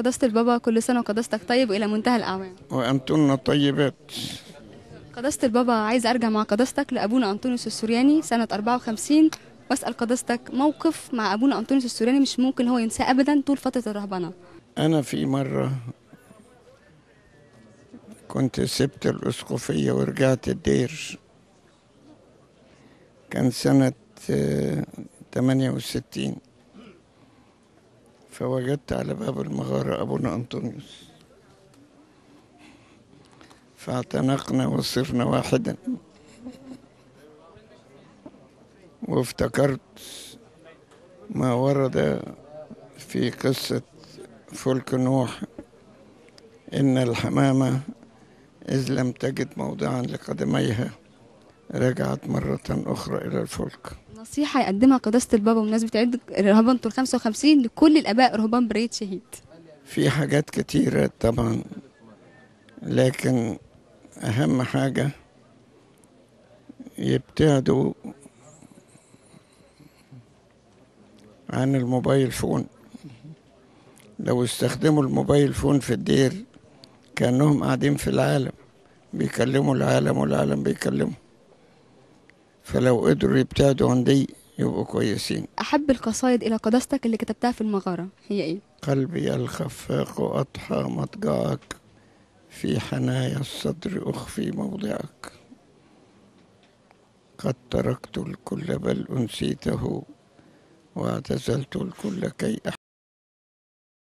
قداسة البابا، كل سنة وقداستك طيب وإلى منتهى الأعمال. وأنتن طيبات. قداسة البابا، عايز أرجع مع قداستك لأبونا أنطونيوس السورياني سنة 54، وأسأل قداستك موقف مع أبونا أنطونيوس السورياني مش ممكن هو ينساه أبدا طول فترة الرهبنة. أنا في مرة كنت سبت الأسقفية ورجعت الدير، كان سنة 68، فوجدت على باب المغارة أبونا أنطونيوس، فاعتنقنا وصرنا واحدا. وافتكرت ما ورد في قصة فلك نوح، إن الحمامة إذ لم تجد موضعا لقدميها رجعت مرة أخرى إلى الفلك. نصيحة يقدمها قداسة البابا بمناسبة عيد رهبنة ال 55 لكل الآباء رهبان برية شهيد. في حاجات كتيرة طبعا، لكن أهم حاجة يبتعدوا عن الموبايل فون. لو استخدموا الموبايل فون في الدير كأنهم قاعدين في العالم، بيكلموا العالم والعالم بيكلموا، فلو قدروا يبتعدوا عن دي يبقوا كويسين. أحب القصايد إلى قداستك اللي كتبتها في المغارة هي إيه؟ قلبي الخفاق أضحى مضجعك، في حنايا الصدر أخفي موضعك، قد تركت الكل بل أنسيته، واعتزلت الكل كي